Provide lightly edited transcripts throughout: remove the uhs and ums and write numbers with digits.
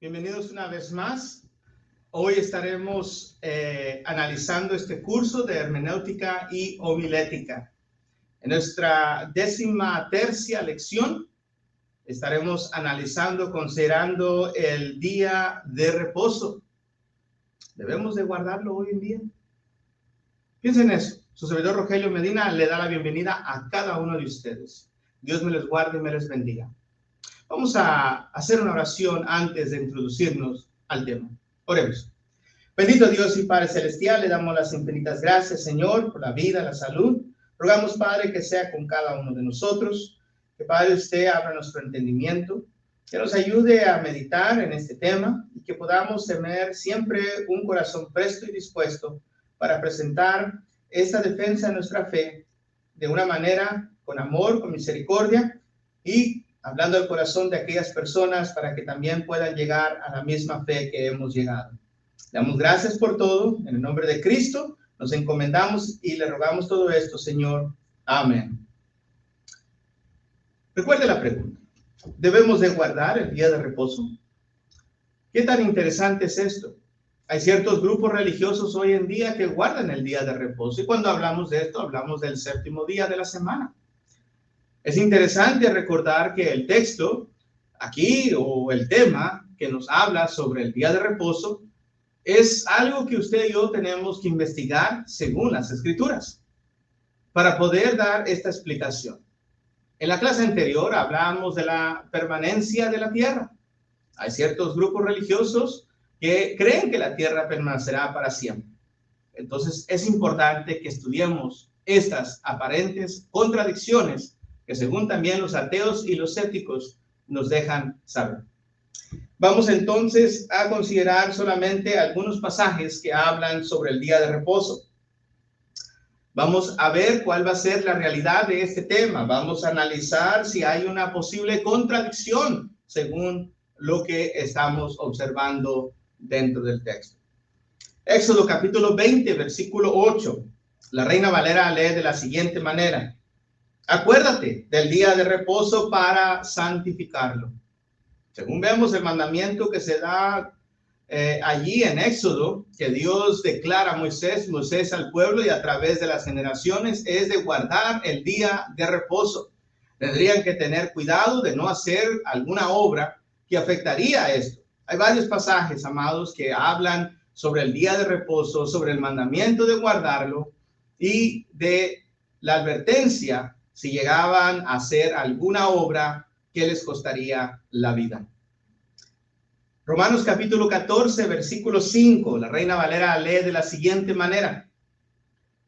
Bienvenidos una vez más. Hoy estaremos analizando este curso de hermenéutica y homilética. En nuestra 13ª lección estaremos analizando, considerando el día de reposo. ¿Debemos de guardarlo hoy en día? Piensen en eso. Su servidor Rogelio Medina le da la bienvenida a cada uno de ustedes. Dios me les guarde y me les bendiga. Vamos a hacer una oración antes de introducirnos al tema. Oremos. Bendito Dios y Padre Celestial, le damos las infinitas gracias, Señor, por la vida, la salud. Rogamos, Padre, que sea con cada uno de nosotros, que, Padre, usted abra nuestro entendimiento, que nos ayude a meditar en este tema y que podamos tener siempre un corazón presto y dispuesto para presentar esta defensa de nuestra fe de una manera con amor, con misericordia y hablando al corazón de aquellas personas para que también puedan llegar a la misma fe que hemos llegado. Le damos gracias por todo. En el nombre de Cristo nos encomendamos y le rogamos todo esto, Señor. Amén. Recuerde la pregunta. ¿Debemos de guardar el día de reposo? ¿Qué tan interesante es esto? Hay ciertos grupos religiosos hoy en día que guardan el día de reposo. Y cuando hablamos de esto, hablamos del 7º día de la semana. Es interesante recordar que el texto aquí o el tema que nos habla sobre el día de reposo es algo que usted y yo tenemos que investigar según las Escrituras para poder dar esta explicación. En la clase anterior hablamos de la permanencia de la tierra. Hay ciertos grupos religiosos que creen que la tierra permanecerá para siempre. Entonces es importante que estudiemos estas aparentes contradicciones que según también los ateos y los escépticos nos dejan saber. Vamos entonces a considerar solamente algunos pasajes que hablan sobre el día de reposo. Vamos a ver cuál va a ser la realidad de este tema. Vamos a analizar si hay una posible contradicción según lo que estamos observando dentro del texto. Éxodo capítulo 20, versículo 8. La Reina Valera lee de la siguiente manera. Acuérdate del día de reposo para santificarlo. Según vemos el mandamiento que se da allí en Éxodo, que Dios declara a Moisés al pueblo y a través de las generaciones, es de guardar el día de reposo. Tendrían que tener cuidado de no hacer alguna obra que afectaría a esto. Hay varios pasajes, amados, que hablan sobre el día de reposo, sobre el mandamiento de guardarlo y de la advertencia si llegaban a hacer alguna obra que les costaría la vida. Romanos capítulo 14, versículo 5, la Reina Valera lee de la siguiente manera.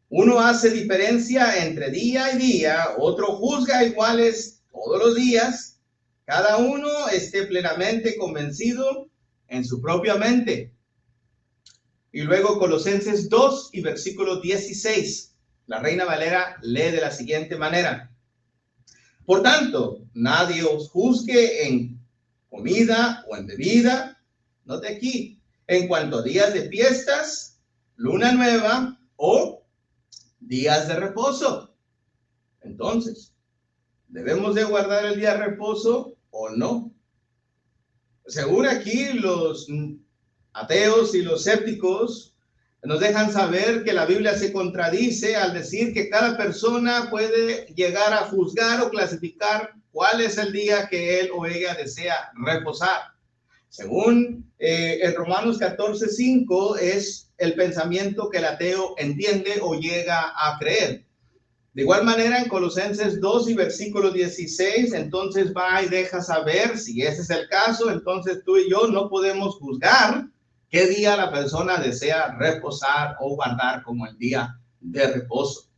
Uno hace diferencia entre día y día, otro juzga iguales todos los días. Cada uno esté plenamente convencido en su propia mente. Y luego Colosenses 2 y versículo 16. La Reina Valera lee de la siguiente manera. Por tanto, nadie os juzgue en comida o en bebida. Note aquí, en cuanto a días de fiestas, luna nueva o días de reposo. Entonces, ¿debemos de guardar el día de reposo o no? Según aquí, los ateos y los escépticos nos dejan saber que la Biblia se contradice al decir que cada persona puede llegar a juzgar o clasificar cuál es el día que él o ella desea reposar. Según en Romanos 14:5 es el pensamiento que el ateo entiende o llega a creer. De igual manera en Colosenses 2 y versículo 16, entonces va y deja saber si ese es el caso, entonces tú y yo no podemos juzgar qué día la persona desea reposar o guardar como el día de reposo.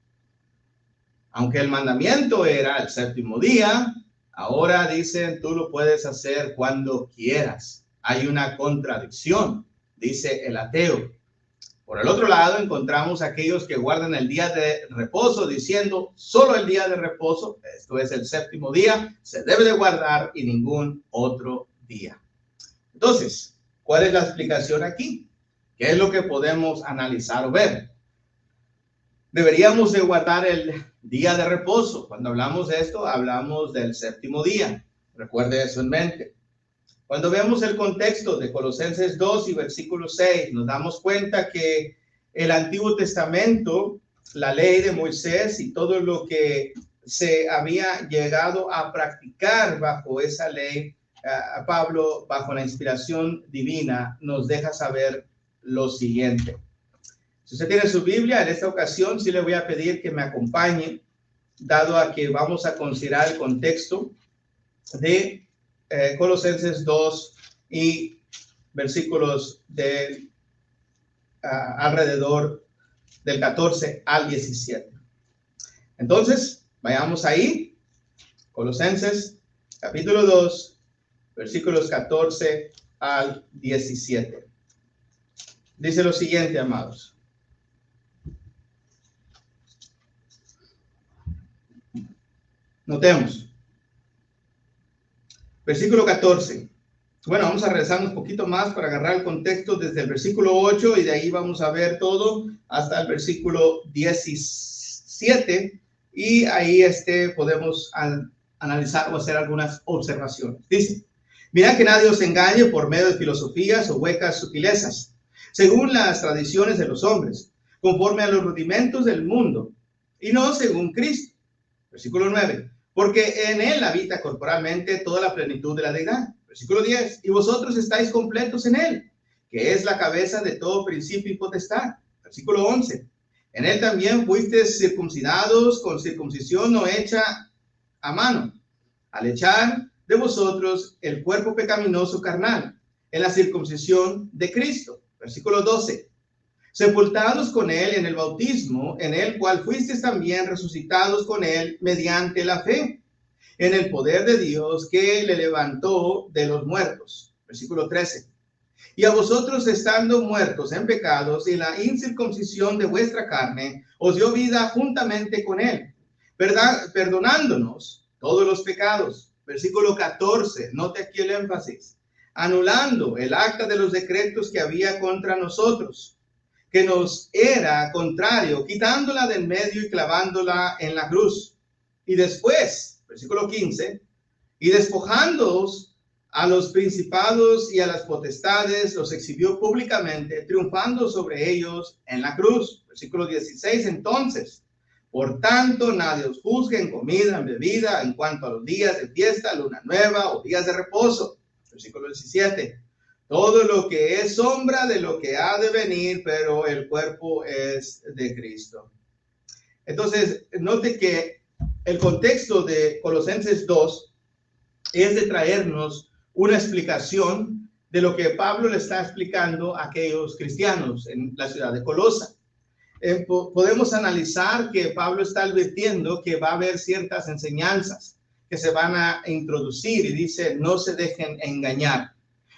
Aunque el mandamiento era el 7º día, ahora dicen tú lo puedes hacer cuando quieras. Hay una contradicción, dice el ateo. Por el otro lado, encontramos aquellos que guardan el día de reposo diciendo solo el día de reposo, esto es el 7º día, se debe de guardar y ningún otro día. Entonces, ¿cuál es la explicación aquí? ¿Qué es lo que podemos analizar o ver? Deberíamos de guardar el día de reposo. Cuando hablamos de esto, hablamos del 7º día. Recuerde eso en mente. Cuando vemos el contexto de Colosenses 2 y versículo 6, nos damos cuenta que el Antiguo Testamento, la ley de Moisés y todo lo que se había llegado a practicar bajo esa ley, Pablo, bajo la inspiración divina, nos deja saber lo siguiente. Si usted tiene su Biblia, en esta ocasión sí le voy a pedir que me acompañe, dado a que vamos a considerar el contexto de Colosenses 2 y versículos de alrededor del 14 al 17. Entonces, vayamos ahí, Colosenses capítulo 2, versículos 14 al 17. Dice lo siguiente, amados. Notemos. Versículo 14. Bueno, vamos a regresar un poquito más para agarrar el contexto desde el versículo 8 y de ahí vamos a ver todo hasta el versículo 17 y ahí podemos analizar o hacer algunas observaciones. Dice, mirad que nadie os engañe por medio de filosofías o huecas sutilezas, según las tradiciones de los hombres, conforme a los rudimentos del mundo y no según Cristo. Versículo 9. Porque en él habita corporalmente toda la plenitud de la deidad. Versículo 10. Y vosotros estáis completos en él, que es la cabeza de todo principio y potestad. Versículo 11. En él también fuisteis circuncidados con circuncisión no hecha a mano, al echar de vosotros el cuerpo pecaminoso carnal, en la circuncisión de Cristo. Versículo 12. Sepultados con él en el bautismo, en el cual fuisteis también resucitados con él mediante la fe, en el poder de Dios que le levantó de los muertos. Versículo 13. Y a vosotros estando muertos en pecados y la incircuncisión de vuestra carne, os dio vida juntamente con él, perdonándonos todos los pecados. Versículo 14. Note aquí el énfasis. Anulando el acta de los decretos que había contra nosotros, que nos era contrario, quitándola del medio y clavándola en la cruz. Y después, versículo 15, y despojándoos a los principados y a las potestades, los exhibió públicamente, triunfando sobre ellos en la cruz. Versículo 16, entonces, por tanto, nadie os juzgue en comida, en bebida, en cuanto a los días de fiesta, luna nueva o días de reposo. Versículo 17. Todo lo que es sombra de lo que ha de venir, pero el cuerpo es de Cristo. Entonces, note que el contexto de Colosenses 2 es de traernos una explicación de lo que Pablo le está explicando a aquellos cristianos en la ciudad de Colosa. Podemos analizar que Pablo está advirtiendo que va a haber ciertas enseñanzas que se van a introducir y dice, no se dejen engañar.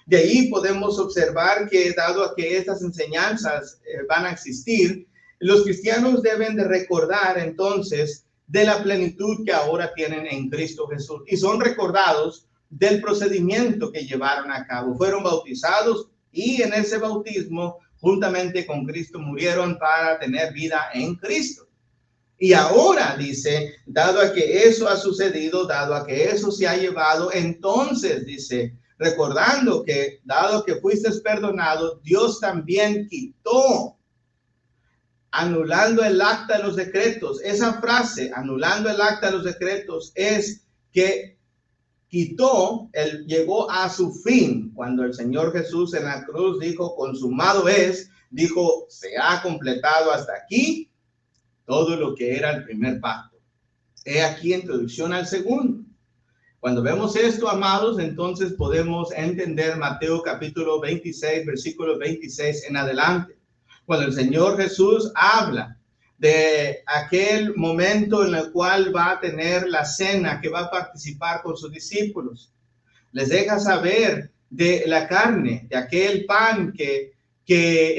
De ahí podemos observar que dado a que estas enseñanzas van a existir, los cristianos deben de recordar entonces de la plenitud que ahora tienen en Cristo Jesús y son recordados del procedimiento que llevaron a cabo. Fueron bautizados y en ese bautismo juntamente con Cristo murieron para tener vida en Cristo. Y ahora dice, dado a que eso ha sucedido, dado a que eso se ha llevado, entonces dice, recordando que dado que fuiste perdonado, Dios también quitó, anulando el acta de los decretos. Esa frase, anulando el acta de los decretos, es que quitó, llegó a su fin. Cuando el Señor Jesús en la cruz dijo, consumado es, dijo, se ha completado hasta aquí todo lo que era el primer pacto. He aquí introducción al segundo. Cuando vemos esto, amados, entonces podemos entender Mateo capítulo 26, versículo 26 en adelante. Cuando el Señor Jesús habla de aquel momento en el cual va a tener la cena, que va a participar con sus discípulos. Les deja saber de la carne, de aquel pan que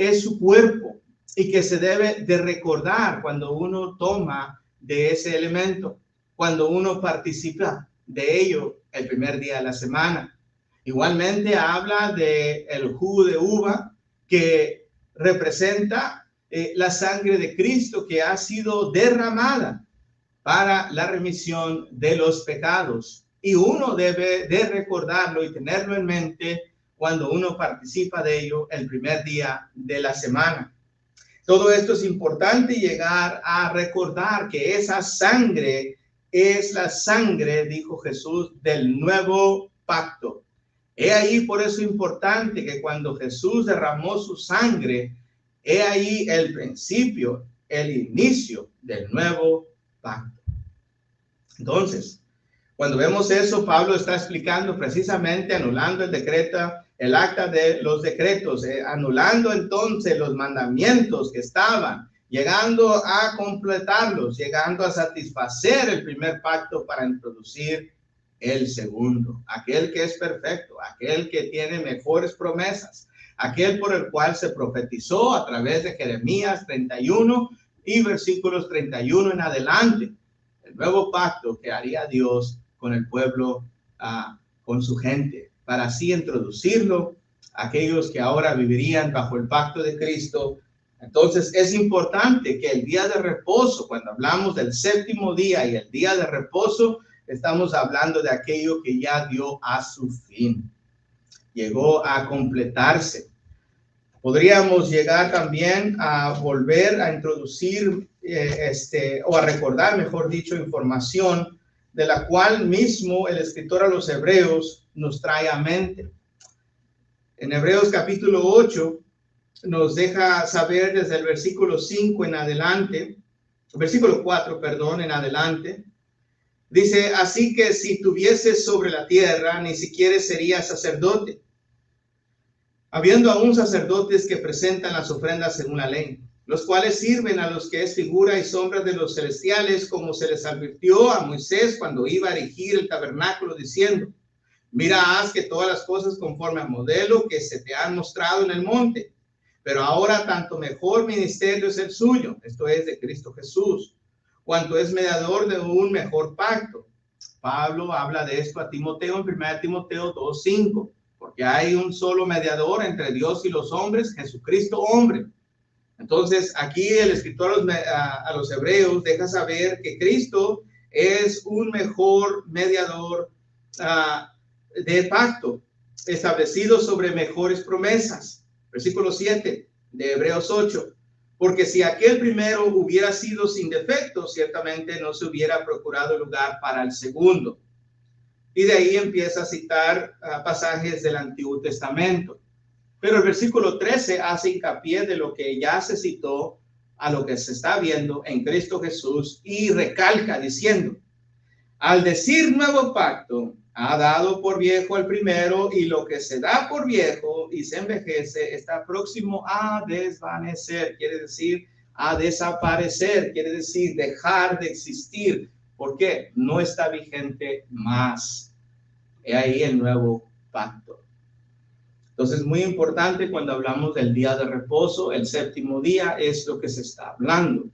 es su cuerpo y que se debe de recordar cuando uno toma de ese elemento, cuando uno participa de ello el primer día de la semana. Igualmente habla de el jugo de uva que representa la sangre de Cristo que ha sido derramada para la remisión de los pecados. y uno debe de recordarlo y tenerlo en mente cuando uno participa de ello el primer día de la semana. Todo esto es importante, llegar a recordar que esa sangre es la sangre, dijo Jesús, del nuevo pacto. He ahí por eso importante que cuando Jesús derramó su sangre, he ahí el principio, el inicio del nuevo pacto. Entonces, cuando vemos eso, Pablo está explicando precisamente, anulando el decreto, el acta de los decretos, anulando entonces los mandamientos que estaban, llegando a completarlos, llegando a satisfacer el primer pacto para introducir el segundo, aquel que es perfecto, aquel que tiene mejores promesas, aquel por el cual se profetizó a través de Jeremías 31 y versículos 31 en adelante, el nuevo pacto que haría Dios con el pueblo, con su gente, para así introducirlo a aquellos que ahora vivirían bajo el pacto de Cristo. Entonces es importante que el día de reposo, cuando hablamos del séptimo día y el día de reposo, estamos hablando de aquello que ya dio a su fin, llegó a completarse. Podríamos llegar también a volver a introducir o a recordar, mejor dicho, información de la cual mismo el escritor a los Hebreos nos trae a mente. En Hebreos capítulo 8 nos deja saber desde el versículo 5 en adelante, versículo 4, perdón, en adelante. Dice, así que si tuvieses sobre la tierra, ni siquiera serías sacerdote, habiendo aún sacerdotes que presentan las ofrendas según la ley, los cuales sirven a los que es figura y sombra de los celestiales, como se les advirtió a Moisés cuando iba a erigir el tabernáculo, diciendo, mira, haz que todas las cosas conforme al modelo que se te han mostrado en el monte. Pero ahora tanto mejor ministerio es el suyo, esto es de Cristo Jesús, cuanto es mediador de un mejor pacto. Pablo habla de esto a Timoteo en 1 Timoteo 2:5, porque hay un solo mediador entre Dios y los hombres, Jesucristo hombre. Entonces aquí el escritor a los Hebreos deja saber que Cristo es un mejor mediador de pacto, establecido sobre mejores promesas. Versículo 7 de Hebreos 8. Porque si aquel primero hubiera sido sin defecto, ciertamente no se hubiera procurado lugar para el segundo. Y de ahí empieza a citar pasajes del Antiguo Testamento. Pero el versículo 13 hace hincapié de lo que ya se citó a lo que se está viendo en Cristo Jesús y recalca diciendo, al decir nuevo pacto, ha dado por viejo el primero, y lo que se da por viejo y se envejece está próximo a desvanecer, quiere decir a desaparecer, quiere decir dejar de existir. ¿Por qué? No está vigente más. He ahí el nuevo pacto. Entonces, muy importante cuando hablamos del día de reposo, el séptimo día es lo que se está hablando.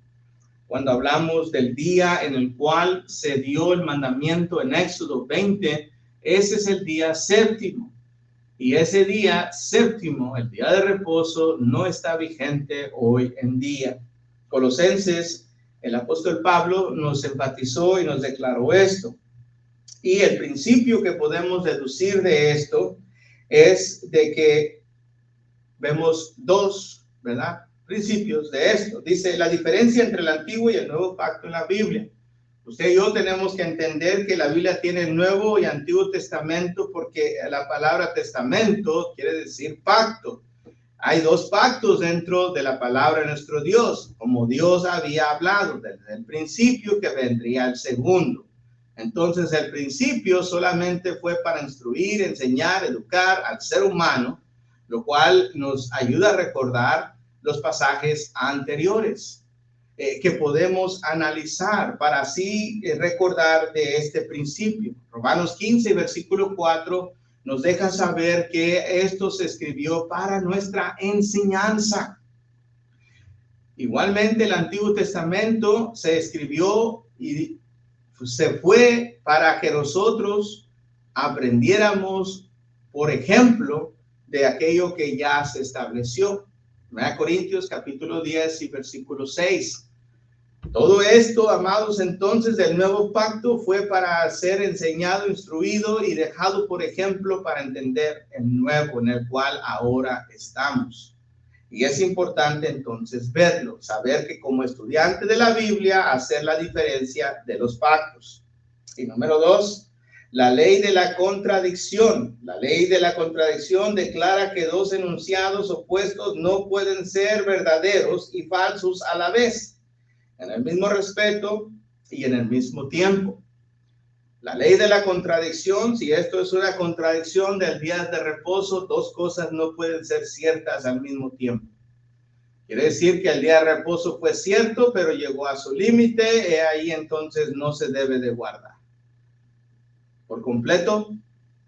Cuando hablamos del día en el cual se dio el mandamiento en Éxodo 20, ese es el día séptimo. Y ese día séptimo, el día de reposo, no está vigente hoy en día. Colosenses, el apóstol Pablo nos enfatizó y nos declaró esto. Y el principio que podemos deducir de esto es de que vemos dos, ¿verdad?, principios de esto. Dice la diferencia entre el antiguo y el nuevo pacto en la Biblia. Usted y yo tenemos que entender que la Biblia tiene el Nuevo y Antiguo Testamento porque la palabra testamento quiere decir pacto. Hay dos pactos dentro de la palabra de nuestro Dios, como Dios había hablado desde el principio que vendría el segundo. Entonces el principio solamente fue para instruir, enseñar, educar al ser humano, lo cual nos ayuda a recordar los pasajes anteriores que podemos analizar para así recordar de este principio. Romanos 15, versículo 4 nos deja saber que esto se escribió para nuestra enseñanza. Igualmente el Antiguo Testamento se escribió y se fue para que nosotros aprendiéramos, por ejemplo, de aquello que ya se estableció. 1 Corintios capítulo 10 y versículo 6. Todo esto, amados, entonces, del nuevo pacto fue para ser enseñado, instruido y dejado por ejemplo para entender el nuevo en el cual ahora estamos. Y es importante entonces verlo, saber que como estudiante de la Biblia, hacer la diferencia de los pactos. Y número 2, la ley de la contradicción. La ley de la contradicción declara que dos enunciados opuestos no pueden ser verdaderos y falsos a la vez, en el mismo respeto y en el mismo tiempo. La ley de la contradicción, si esto es una contradicción del día de reposo, dos cosas no pueden ser ciertas al mismo tiempo. Quiere decir que el día de reposo fue cierto, pero llegó a su límite, y ahí entonces no se debe de guardar. Por completo,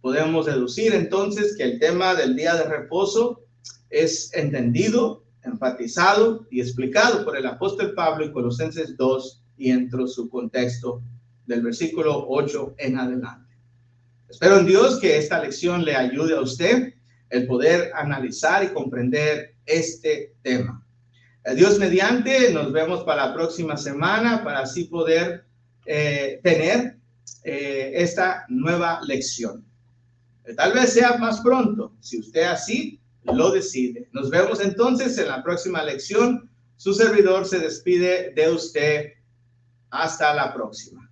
podemos deducir entonces que el tema del día de reposo es entendido, enfatizado y explicado por el apóstol Pablo en Colosenses 2 y en su contexto del versículo 8 en adelante. Espero en Dios que esta lección le ayude a usted el poder analizar y comprender este tema. Dios mediante, nos vemos para la próxima semana para así poder tener esta nueva lección. Tal vez sea más pronto, si usted así lo decide. Nos vemos entonces en la próxima lección. Su servidor se despide de usted. Hasta la próxima.